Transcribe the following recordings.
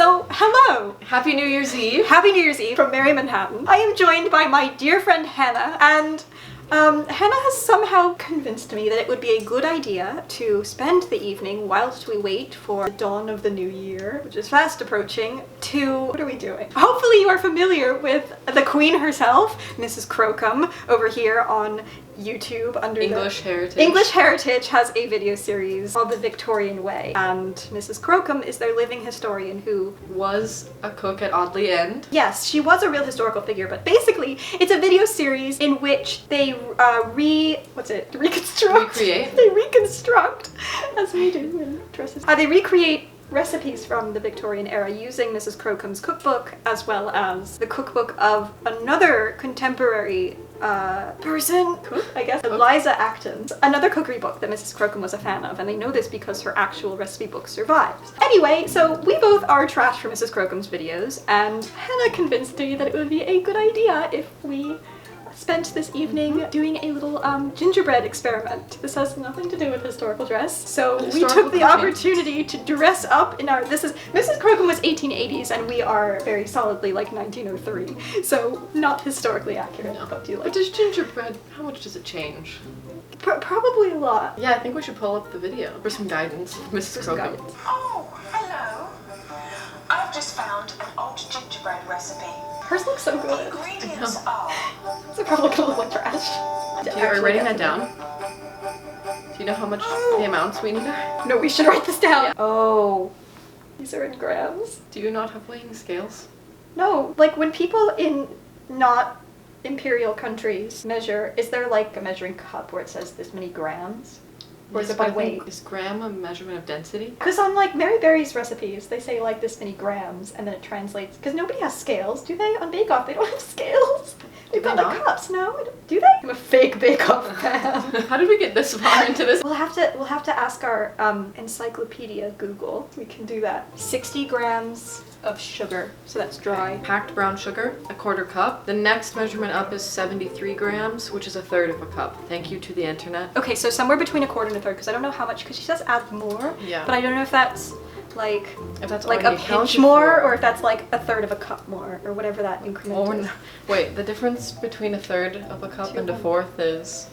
So, hello! Happy New Year's Eve! Happy New Year's Eve from Merry Manhattan. I am joined by my dear friend Hannah, and Hannah has somehow convinced me that it would be a good idea to spend the evening whilst we wait for the dawn of the new year, which is fast approaching, to... What are we doing? Hopefully you are familiar with the Queen herself, Mrs Crocombe, over here on YouTube under English Heritage. English Heritage has a video series called The Victorian Way, and Mrs Crocombe is their living historian who was a cook at Audley End. Yes, she was a real historical figure, but basically it's a video series in which they reconstruct, as we do in dresses. They recreate recipes from the Victorian era using Mrs Crocombe's cookbook, as well as the cookbook of another contemporary person, I guess, Eliza Acton's, another cookery book that Mrs Crocombe was a fan of, and they know this because her actual recipe book survives. Anyway, so we both are trash for Mrs Crocombe's videos, and Hannah convinced me that it would be a good idea if we spent this evening doing a little gingerbread experiment. This has nothing to do with historical dress, so we took the opportunity to dress up in our... Mrs Crocombe was 1880s and we are very solidly like 1903, so not historically accurate. No. But do you like... But does gingerbread, how much does it change? Probably a lot. Yeah, I think we should pull up the video for some guidance. Mrs Crocombe. Oh, hello. I've just found an old gingerbread recipe. Hers looks so The good. ingredients are... It's probably gonna look like trash. Are you writing that down? Do you know how much the amounts we need are? No, we should write this down. Yeah. Oh, these are in grams. Do you not have weighing scales? No, like when people in not imperial countries measure, is there like a measuring cup where it says this many grams? Or is it by weight? Is gram a measurement of density? Because on like Mary Berry's recipes, they say like this many grams, and then it translates. Because nobody has scales, do they? On Bake Off, they don't have scales. They've got like cups, no? Do they? I'm a fake Bake Off fan. How did we get this far into this? We'll have to ask our encyclopedia Google. We can do that. 60 grams of sugar, so that's dry. Packed brown sugar, a 1/4 cup. The next measurement up is 73 grams, which is a 1/3 of a cup. Thank you to the internet. Okay, so somewhere between a 1/4 and a 1/3, because I don't know how much, because she says add more. Yeah. But I don't know if that's like like a pinch more, or if that's like a 1/3 of a cup more, or whatever that increment is. Wait, the difference between a 1/3 of a cup and a 1/4 is...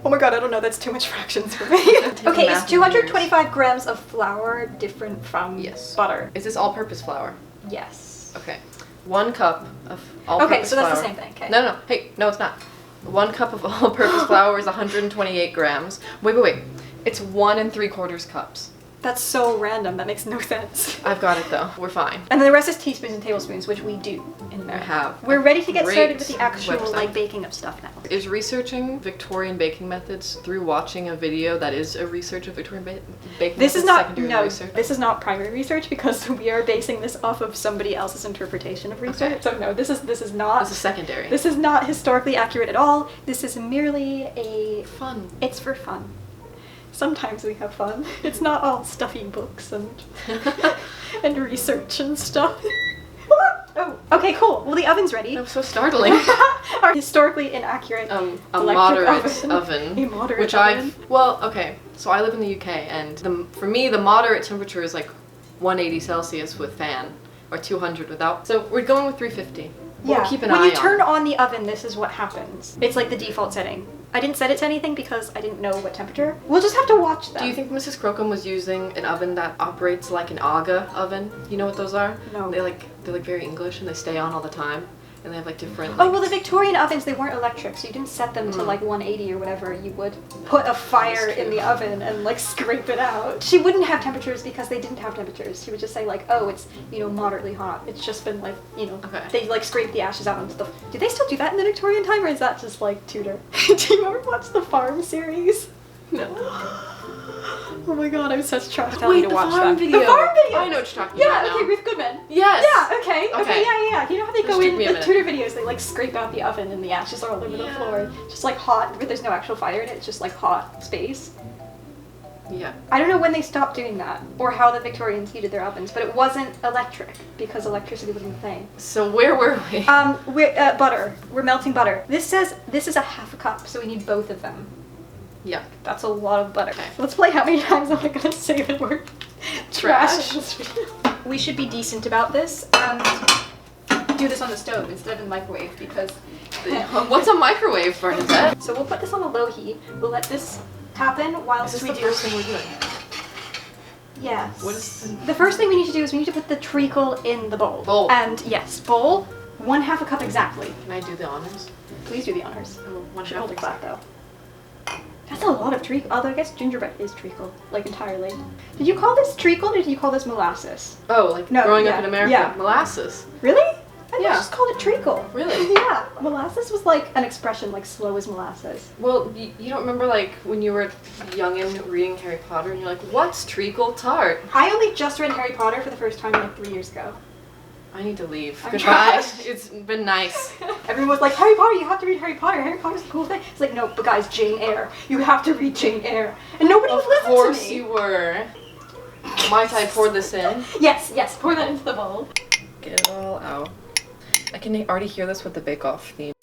Oh my god, I don't know, that's too much fractions for me. Okay, is 225 grams of flour different from butter? Is this all-purpose flour? Yes. Okay. 1 cup of all-purpose flour. Okay, so that's the same thing, okay. No. Hey, no it's not. 1 cup of all-purpose flour is 128 grams. Wait. It's 1 3/4 cups. That's so random, that makes no sense. I've got it though, we're fine. And then the rest is teaspoons and tablespoons, which we do in America. We have. We're ready to get started with the actual website. baking of stuff now. Is researching Victorian baking methods through watching a video that is a research of Victorian baking methods? This is not, secondary no, research? this is not primary research because we are basing this off of somebody else's interpretation of research. Okay. So no, this is not. This is secondary. This is not historically accurate at all. This is merely a... Fun. It's for fun. Sometimes we have fun. It's not all stuffy books and and research and stuff. Oh, okay, cool. Well, the oven's ready. That was so startling. Our historically inaccurate a electric moderate oven. A moderate which oven. well, okay, so I live in the UK, and for me, the moderate temperature is like 180 Celsius with fan, or 200 without. So we're going with 350. Yeah, We'll keep an when eye you on turn it. on the oven, this is what happens. It's like the default setting. I didn't set it to anything because I didn't know what temperature. We'll just have to watch them. Do you think Mrs Crocombe was using an oven that operates like an Aga oven? You know what those are? No. They're like very English and they stay on all the time. And they have like different... Oh, well, the Victorian ovens, they weren't electric, so you didn't set them to like 180 or whatever. You would put a fire in the oven and like scrape it out. She wouldn't have temperatures because they didn't have temperatures. She would just say like, oh, it's, you know, moderately hot. It's just been like, you know, they like scrape the ashes out and stuff. Do they still do that in the Victorian time, or is that just like Tudor? Do you ever watch the Farm series? No. Oh my god, I'm such trash. Wait, the farm video. The farm video! I know what you're talking about Yeah, now. okay, Ruth Goodman. Yes! Yeah, okay, yeah. You know how they go in the Tudor videos, they like scrape out the oven and the ashes are all over the floor. Just like hot, but there's no actual fire in it, it's just like hot space. Yeah. I don't know when they stopped doing that, or how the Victorians heated their ovens, but it wasn't electric, because electricity wasn't a thing. So where were we? Butter. We're melting butter. This says this is a 1/2 cup, so we need both of them. Yeah. That's a lot of butter. Okay. Let's play how many times am I gonna say the word trash in this video. we should be decent about this and do this on the stove instead of in the microwave because... What's a microwave, Bernadette? So we'll put this on a low heat. We'll let this happen whilst Is this we the do... first thing we're doing? Yes. What is The first thing we need to do is we need to put the treacle in the bowl. Bowl. And yes, bowl, 1/2 a cup exactly. Can I do the honors? Please do the honors. Oh, one Should half hold it flat exactly. though. That's a lot of treacle. Although I guess gingerbread is treacle, like entirely. Did you call this treacle or did you call this molasses? Oh, like No, growing yeah, up in America, yeah. molasses. Really? I Yeah. just called it treacle. Really? Yeah. Molasses was like an expression like slow as molasses. Well, you don't remember like when you were young and reading Harry Potter and you're like, what's treacle tart? I only just read Harry Potter for the first time like 3 years ago. I need to leave. I'm Goodbye. trying. It's been nice. Everyone was like, Harry Potter, you have to read Harry Potter. Harry Potter's a cool thing. It's like, no, but guys, Jane Eyre. You have to read Jane Eyre. And nobody Of would listen to course me. you were. Might I pour this in? Yes, yes, pour that into the bowl. Get it all out. I can already hear this with the Bake Off theme.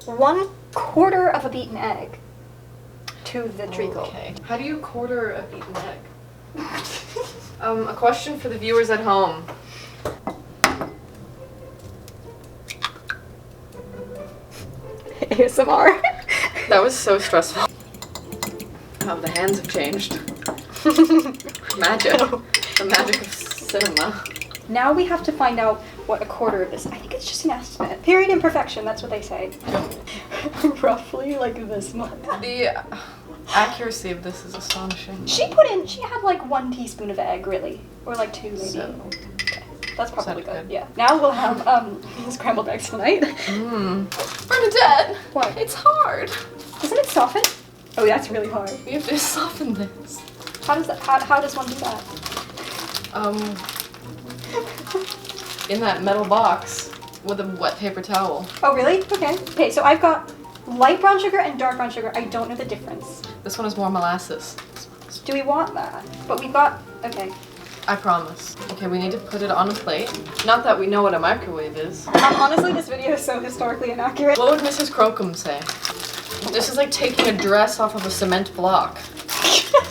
One-quarter of a beaten egg to the treacle. Okay. How do you quarter a beaten egg? A question for the viewers at home. ASMR. That was so stressful. The hands have changed. Magic. The magic of cinema. Now we have to find out what a quarter of this. I think it's just an estimate. Period imperfection, that's what they say. Roughly like this much. The accuracy of this is astonishing. She had like 1 teaspoon of egg, really. Or like 2 maybe. So, Okay. That's probably Sounds good. good. Yeah. Now we'll have scrambled eggs tonight. Bernadette! What? It's hard. Doesn't it soften? Oh, that's really hard. We have to soften this. How does that? How does one do that? In that metal box with a wet paper towel. Oh, really? Okay. Okay, so I've got light brown sugar and dark brown sugar. I don't know the difference. This one is more molasses. Do we want that? But we've got. Okay. I promise. Okay, we need to put it on a plate. Not that we know what a microwave is. Honestly, this video is so historically inaccurate. What would Mrs Crocombe say? This is like taking a dress off of a cement block.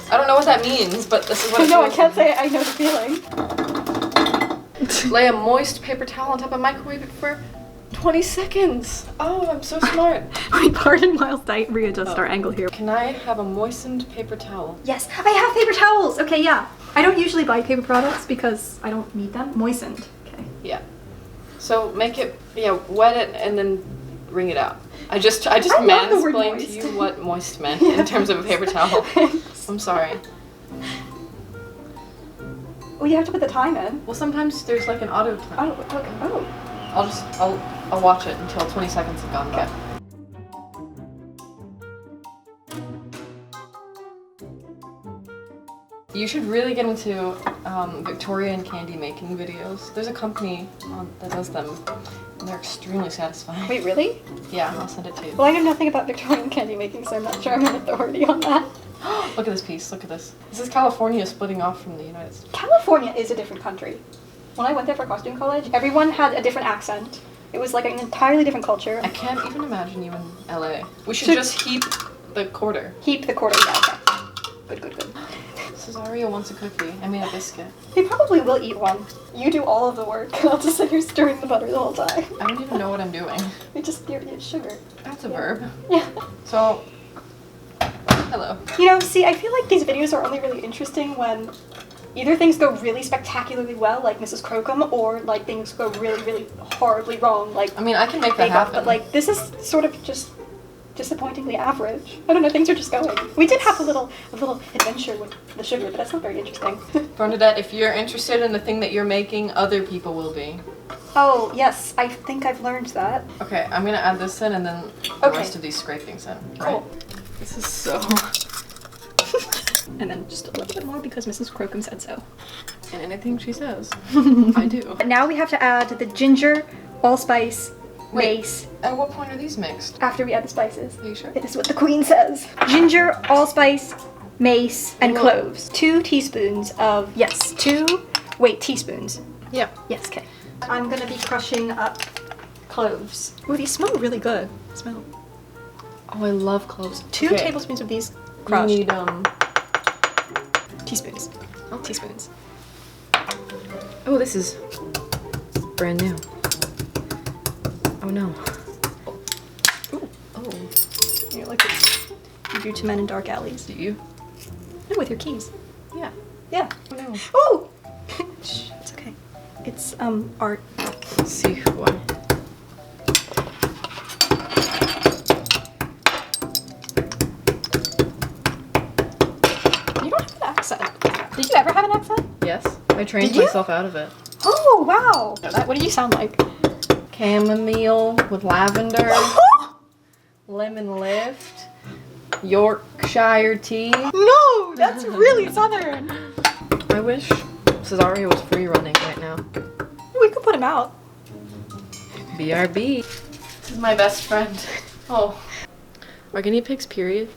I don't know what that means, but this is what it No, I feels can't like. say I know the feeling. Lay a moist paper towel on top and microwave it for 20 seconds. Oh, I'm so smart. Wait, pardon whilst I readjust our angle here. Can I have a moistened paper towel? Yes, I have paper towels. Okay, yeah. I don't usually buy paper products because I don't need them. Moistened. Okay. Yeah. So make it, wet it and then wring it out. I just love the word mansplained to moist. you what moist meant in terms of a paper towel. I'm sorry. Oh, you have to put the time in. Well, sometimes there's like an auto time. Oh, okay. Oh. I'll watch it until 20 seconds have gone by. You should really get into Victorian candy making videos. There's a company that does them, and they're extremely satisfying. Wait, really? Yeah, I'll send it to you. Well, I know nothing about Victorian candy making, so I'm not sure I'm an authority on that. Look at this piece, look at this. This is California splitting off from the United States. California is a different country. When I went there for costume college, everyone had a different accent. It was like an entirely different culture. I can't even imagine you in LA. We should So- just heap the quarter. Heap the quarter, yeah, okay. Good, good, good. Cesario wants a cookie. I mean a biscuit. He probably will eat one. You do all of the work, and I'll just sit here stirring the butter the whole time. I don't even know what I'm doing. You're sugar. That's a verb. Yeah. So, hello. You know, see, I feel like these videos are only really interesting when either things go really spectacularly well, like Mrs. Crocombe, or like things go really, really horribly wrong, like I mean, I can make that Bake Off, happen. but like this is sort of just disappointingly average. I don't know, things are just going. We did have a little adventure with the sugar, but that's not very interesting. Bernadette, if you're interested in the thing that you're making, other people will be. Oh, yes, I think I've learned that. Okay, I'm gonna add this in and then the Okay. rest of these scrapings in. Cool. Right? This is so... And then just a little bit more because Mrs. Crocombe said so. And anything she says, I do. Now we have to add the ginger, allspice, Wait. mace, At what point are these mixed? after we add the spices. Are you sure? It is what the queen says. Ginger, allspice, mace, and Whoa. cloves. 2 teaspoons of, yes, teaspoons. Yeah. Yes, okay. I'm gonna be crushing up cloves. Ooh, these smell really good. Smell. Oh, I love cloves. 2 tablespoons of these crushed. You need teaspoons. Oh. Teaspoons. Oh, this is brand new. Oh no. Ooh. Oh. You're like this. You do to men in dark alleys. Do you? No, with your keys. Yeah. Yeah. Oh no. Oh! Shh, it's okay. It's, art. Let's see who I... You don't have an accent. Did you ever have an accent? Yes. I trained Did you? myself out of it. Oh, wow. What do you sound like? Chamomile with lavender, lemon lift, Yorkshire tea. No, that's really southern. I wish Cesario was free running right now. We could put him out. BRB. This is my best friend. Oh. Are guinea pigs period?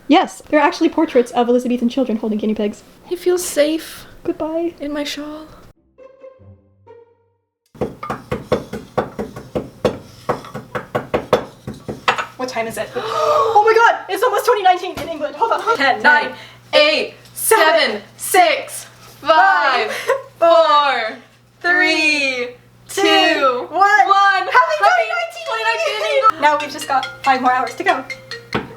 Yes, they're actually portraits of Elizabethan children holding guinea pigs. He feels safe Goodbye. in my shawl. What time is it? Oh my god, it's almost 2019 in England. Hold on. 10, 9, 8, 7, 6, 5, 4, 3, 2, 1. Happy 2019 in England! Now we've just got 5 more hours to go.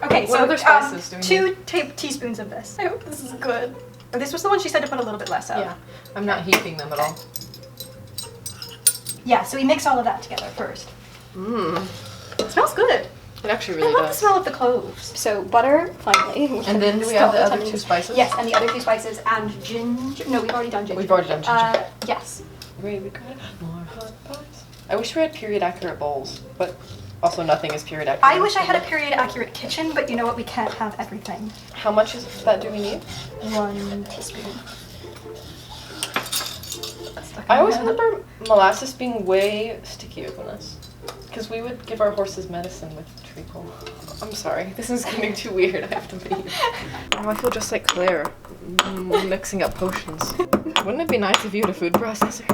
Okay, What so other spices do we 2 teaspoons of this. I hope this is good. This was the one she said to put a little bit less of. Yeah, I'm not heaping them at all. Yeah, so we mix all of that together first. Mmm. It smells good. It actually I really love the does. smell of the cloves. So butter, finally. And then do we have the other 2 spices? Yes, and the other 2 spices and ginger. No, we've already done ginger. We've already done ginger. Yes. More hot pies. I wish we had period accurate bowls, but also nothing is period accurate. I wish I had a period accurate kitchen, but you know what? We can't have everything. How much is that do we need? 1 teaspoon. I always remember molasses being way stickier than this. Because we would give our horses medicine with treacle. I'm sorry, this is getting too weird. I have to leave. Oh, I feel just like Claire, mixing up potions. Wouldn't it be nice if you had a food processor?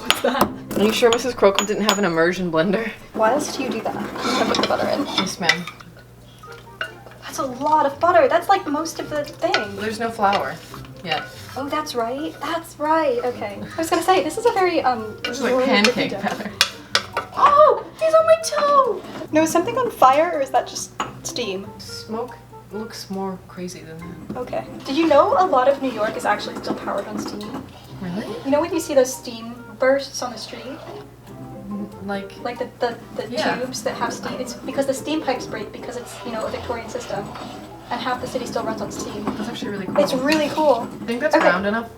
What's that? Are you sure Mrs Crocombe didn't have an immersion blender? Why else do you do that? I put the butter in. Yes, ma'am. That's a lot of butter. That's like most of the thing. There's no flour yet. Oh, that's right. That's right. Okay. I was gonna say this is a very This is like pancake batter. Oh, he's on my toe. No, is something on fire or is that just steam? Smoke looks more crazy than that. Okay. Did you know a lot of New York is actually still powered on steam? Really? You know when you see those steam bursts on the street? Like the Yeah. tubes that have steam? It's because the steam pipes break because it's, you know, a Victorian system. And half the city still runs on steam. that's actually really cool. It's really cool. I think that's Okay. round enough.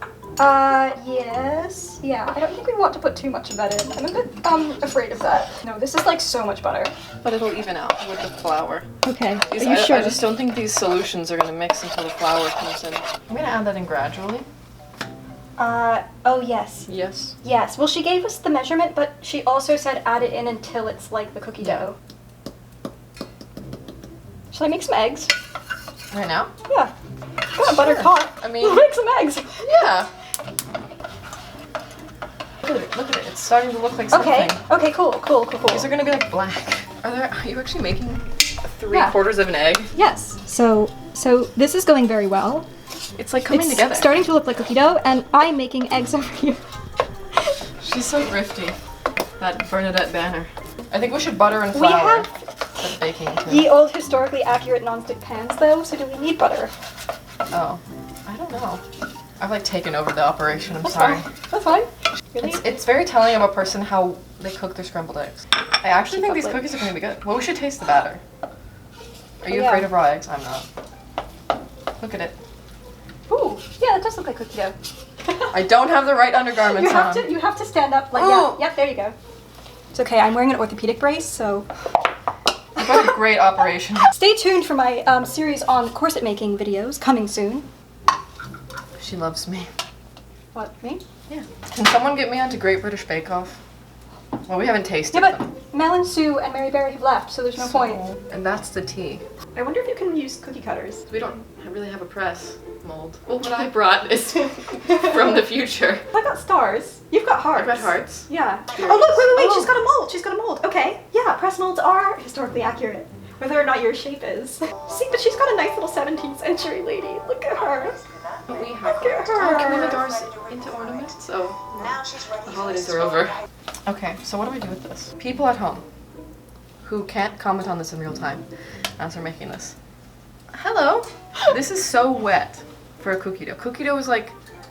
Yes. Yeah, I don't think we want to put too much of that in. I'm a bit, afraid of that. No, this is like so much butter. But it'll even out with the flour. Okay. Are These- you sure? I just don't think these solutions are gonna mix until the flour comes in. I'm gonna add that in gradually. Oh yes. Yes. Yes. Well, she gave us the measurement, but she also said add it in until it's like the cookie dough. Shall I make some eggs? Right now? Yeah. Got a butter pot. I mean- We'll make some eggs. Yeah. Look at it. Look at it. It's starting to look like something. Okay. Okay. Cool. These are gonna be like black. Are you actually making 3/4 of an egg? Yes. So this is going very well. It's like coming together. Starting to look like cookie dough, and I'm making eggs over here. She's so thrifty. That Bernadette banner. I think we should butter and We flour. have That's baking too. ye old historically accurate nonstick pans, though. So do we need butter? Oh, I don't know. I've like taken over the operation. I'm That's sorry. fine. That's fine. Really? It's very telling of a person how they cook their scrambled eggs. I actually think these Keep up cookies are going to be good. Well, we should taste the batter. Are you Yeah. afraid of raw eggs? I'm not. Look at it. Ooh, yeah, that does look like cookie dough. I don't have the right undergarments on. You have to stand up like Oh. yeah. Yep, there you go. It's okay. I'm wearing an orthopedic brace, so You've got a great operation. stay tuned for my series on corset making videos coming soon. She loves me. What, me? Yeah. Can someone get me onto Great British Bake Off? Well, we haven't tasted Yeah, but them. Mel and Sue and Mary Berry have left, so there's no point. And that's the tea. I wonder if you can use cookie cutters. We don't really have a press mold. Well, what I brought is from the future. I got stars. You've got hearts. I've got hearts. Yeah. Here Oh it look, is. wait, Oh. she's got a mold. She's got a mold. Okay. Yeah, press molds are historically accurate. whether or not your shape is. See, but she's got a nice little 17th century lady. Look at her. We have Look at Oh, can we her. make ours into ornaments? Oh, Now she's ready the for holidays this are over. story. Okay, so what do I do with this? People at home who can't comment on this in real time as we're making this. Hello. This is so wet for a cookie dough. Cookie dough is like,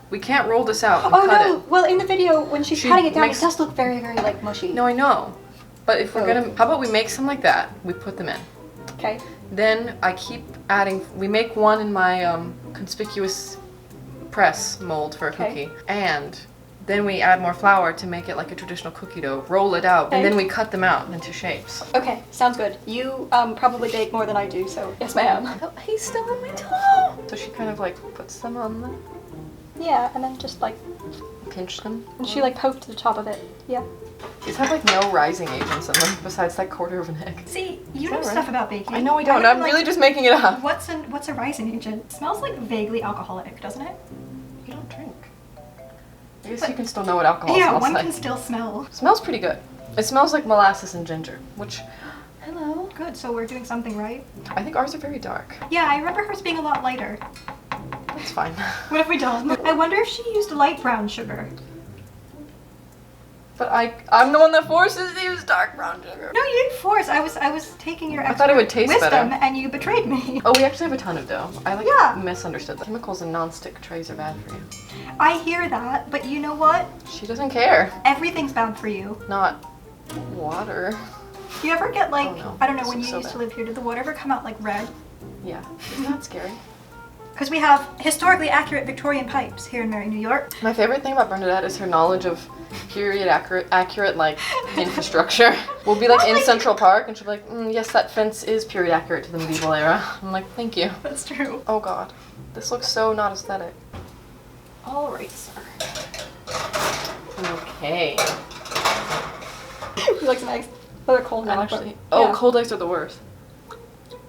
we can't roll this out and Oh cut no! it. Well, in the video, when she's She cutting it down, makes- it does look very, very like mushy. No, I know. But if we're Oh. gonna, how about we make some like that? We put them in. Okay. Then I keep adding, we make one in my conspicuous press mold for a Okay. cookie. And then we add more flour to make it like a traditional cookie dough, roll it out, and Okay. then we cut them out into shapes. Okay, sounds good. You probably bake more than I do, so yes, ma'am. Oh, he's still on my toe! So she kind of like puts them on the, Yeah, and then just like, pinch them. and she like poked the top of it. Yeah. These have like no rising agents in them besides that quarter of an egg. See, you know know stuff stuff about baking. I know I don't, I'm really just making it up. What's a rising agent? It smells like vaguely alcoholic, doesn't it? You don't drink. I guess you can still know what alcohol Yeah, smells one like. can still smell. Smells pretty good. It smells like molasses and ginger, which, hello. Good, so we're doing something right. I think ours are very dark. Yeah, I remember hers being a lot lighter. That's fine. What have we done? I wonder if she used light brown sugar. But I'm the one that forces to use dark brown sugar. No, you didn't force. I was taking your I thought it would taste wisdom better. and you betrayed me. Oh, we actually have a ton of dough. I like Yeah. misunderstood that. Chemicals in non-stick trays are bad for you. I hear that, but you know what? She doesn't care. Everything's bad for you. Not water. You ever get like, Oh, no. I don't know, This when you looks so used to bad. live here, did the water ever come out like red? Yeah. Isn't that scary? Because we have historically accurate Victorian pipes here in Mary, New York. My favorite thing about Bernadette is her knowledge of period accurate like infrastructure. We'll be like in Central Park and she'll be like, yes, that fence is period accurate to the medieval era. I'm like, thank you. That's true. Oh god. This looks so not aesthetic. All right, sir. Okay. Looks nice. Oh, they're cold now. but- Actually, oh, yeah. cold eggs are the worst.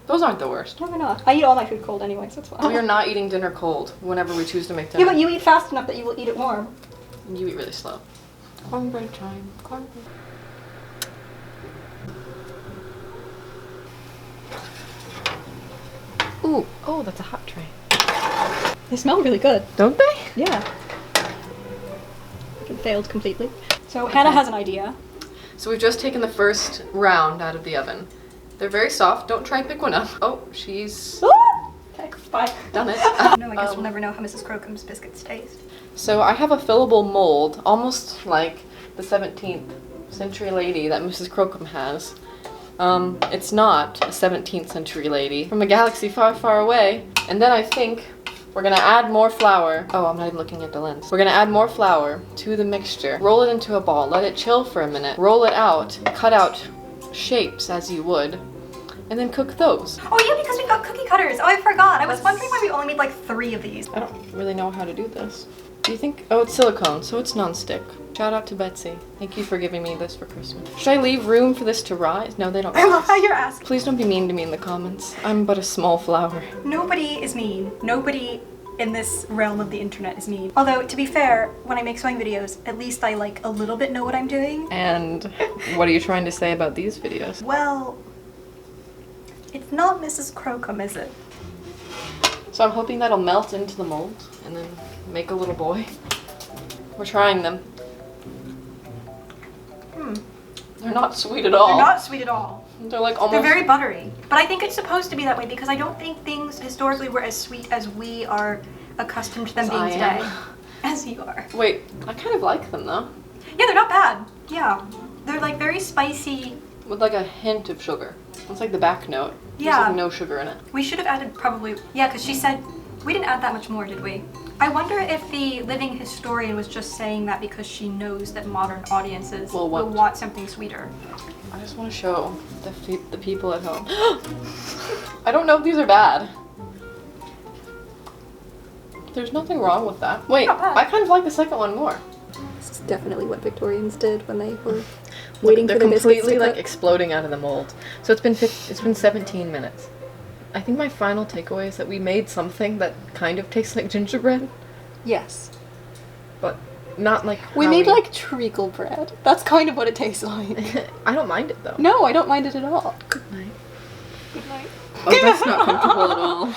Those aren't the worst. No, they're not. I eat all my food cold anyway, so it's fine. We are not eating dinner cold whenever we choose to make Yeah, dinner. but you eat fast enough that you will eat it warm. You eat really slow. Cornbread time. Cornbread. Ooh, oh, that's a hot tray. They smell really good. Don't they? Yeah. It failed completely. So Hannah has an idea. So we've just taken the first round out of the oven. They're very soft. Don't try and pick one up. Oh, she's Okay, bye. done it. No, I guess we'll never know how Mrs. Crocombe's biscuits taste. So I have a fillable mold, almost like the 17th century lady that Mrs. Crocombe has. It's not a 17th century lady from a galaxy far, far away. And then I think we're gonna add more flour. Oh, I'm not even looking at the lens. We're gonna add more flour to the mixture. Roll it into a ball, let it chill for a minute. Roll it out, cut out shapes as you would, and then cook those. Oh yeah, because we've got cookie cutters. Oh, I forgot. I was wondering why we only made like 3 of these. I don't really know how to do this. Do you think? Oh, it's silicone, so it's non-stick. Shout out to Betsy. Thank you for giving me this for Christmas. Should I leave room for this to rise? No, they don't I love rise. how you're asking. Please don't be mean to me in the comments. I'm but a small flower. Nobody is mean. Nobody in this realm of the internet is mean. Although, to be fair, when I make sewing videos, at least I like a little bit know what I'm doing. And what are you trying to say about these videos? Well, it's not Mrs. Crocombe, is it? So I'm hoping that'll melt into the mold and then make a little boy. We're trying them. They're not sweet at all. They're not sweet at all. They're like almost. They're very buttery. But I think it's supposed to be that way because I don't think things historically were as sweet as we are accustomed to them As being I today. am. As you are. Wait, I kind of like them though. Yeah, they're not bad. Yeah. They're like very spicy. With like a hint of sugar. It's like the back note. Yeah. There's like no sugar in it. We should have added probably, yeah, because she said, we didn't add that much more, did we? I wonder if the living historian was just saying that because she knows that modern audiences Will will want- want something sweeter. I just want to show the people at home. I don't know if these are bad. There's nothing wrong with that. Wait, Not bad. I kind of like the second one more. This is definitely what Victorians did when they were They're completely like exploding out of the mold. So it's been 17 minutes. I think my final takeaway is that we made something that kind of tastes like gingerbread, Yes. but not like We how made like treacle bread. That's kind of what it tastes like. I don't mind it though. No, I don't mind it at all. Good night. Good night. Oh, that's not comfortable at all.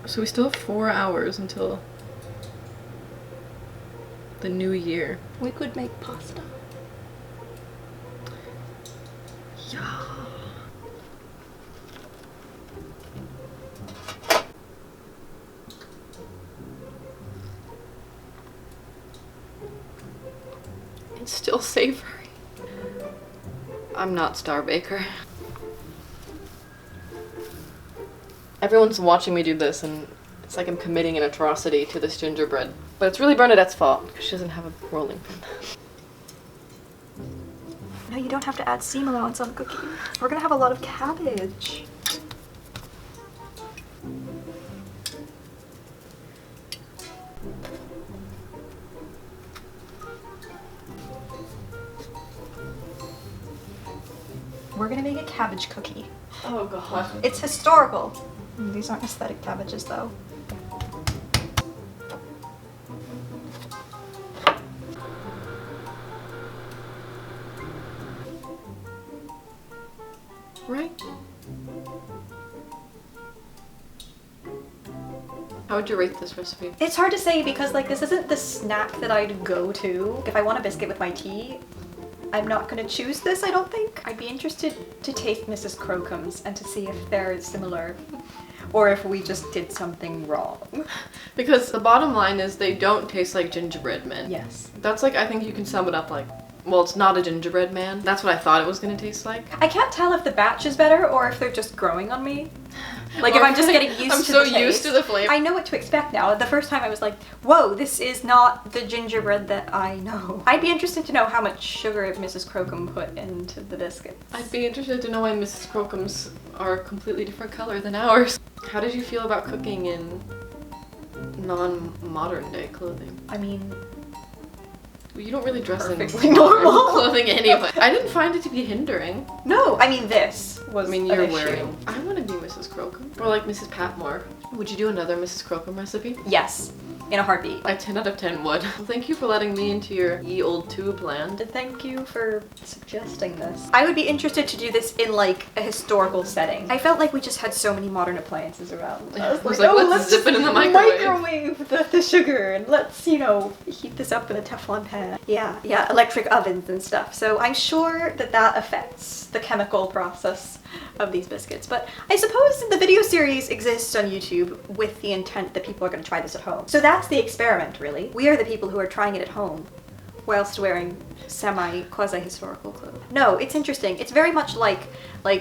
So we still have 4 hours until the new year. We could make pasta. Yeah. It's still savory. I'm not Star Baker. Everyone's watching me do this and it's like I'm committing an atrocity to this gingerbread. But it's really Bernadette's fault because she doesn't have a rolling pin. No, you don't have to add seam allowance on cookies. We're gonna have a lot of cabbage. We're gonna make a cabbage cookie. Oh god. It's historical. These aren't aesthetic cabbages though. Right? How would you rate this recipe? It's hard to say because like this isn't the snack that I'd go to. If I want a biscuit with my tea, I'm not gonna choose this, I don't think. I'd be interested to taste Mrs Crocombe's and to see if they're similar or if we just did something wrong. Because the bottom line is they don't taste like gingerbread men. Yes. That's like, I think you can sum it up like, well, it's not a gingerbread man. That's what I thought it was gonna taste like. I can't tell if the batch is better or if they're just growing on me. Like if I'm just getting used to the taste. I'm so used to the flavor. I know what to expect now. The first time I was like, whoa, this is not the gingerbread that I know. I'd be interested to know how much sugar Mrs Crocombe put into the biscuits. I'd be interested to know why Mrs Crocombe's are a completely different color than ours. How did you feel about cooking in non-modern day clothing? I mean, You don't really dress in perfectly normal clothing anyway. I didn't find it to be hindering. No, I mean this was I mean, an you're issue. wearing. I want to be Mrs Crocombe. Or like Mrs Patmore. Would you do another Mrs Crocombe recipe? Yes, in a heartbeat. I 10 out of 10 would. Well, thank you for letting me into your ye old tube land. Thank you for suggesting this. I would be interested to do this in like a historical setting. I felt like we just had so many modern appliances around. I was like, oh, let's zip it in the microwave. Microwave the sugar and let's, you know, heat this up in a Teflon pan. Yeah, electric ovens and stuff. So I'm sure that that affects the chemical process of these biscuits. But I suppose the video series exists on YouTube with the intent that people are going to try this at home. So that's the experiment, really. We are the people who are trying it at home whilst wearing quasi-historical clothes. No, it's interesting. It's very much like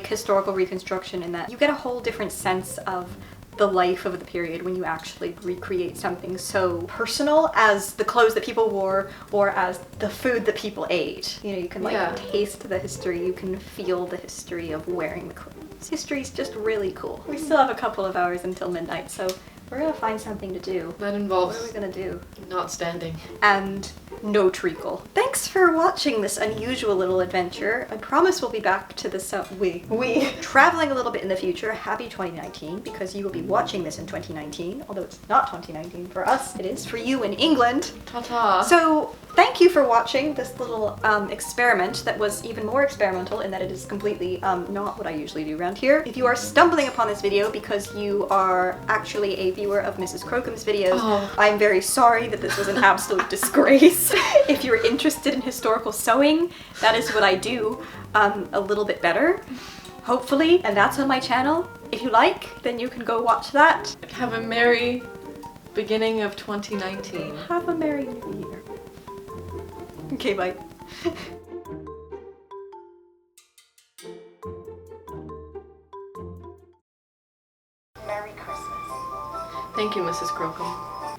historical reconstruction in that you get a whole different sense of the life of the period when you actually recreate something so personal as the clothes that people wore or as the food that people ate. You know, you can like taste the history, you can feel the history of wearing the clothes. History's just really cool. We still have a couple of hours until midnight, so we're gonna find something to do. That involves What are we gonna do? not standing. And no treacle. Thanks for watching this unusual little adventure. I promise we'll be back to this, traveling a little bit in the future. Happy 2019, because you will be watching this in 2019, although it's not 2019 for us. It is for you in England. Ta-ta. So thank you for watching this little experiment that was even more experimental in that it is completely not what I usually do around here. If you are stumbling upon this video because you are actually a viewer of Mrs Crocombe's videos, I'm very sorry that this was an absolute disgrace. If you're interested in historical sewing, that is what I do a little bit better, hopefully, and that's on my channel. If you like, then you can go watch that. Have a merry beginning of 2019. Have a Merry New Year. Okay, bye. Merry Christmas. Thank you, Mrs Crocombe.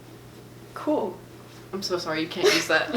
Cool. I'm so sorry, you can't use that.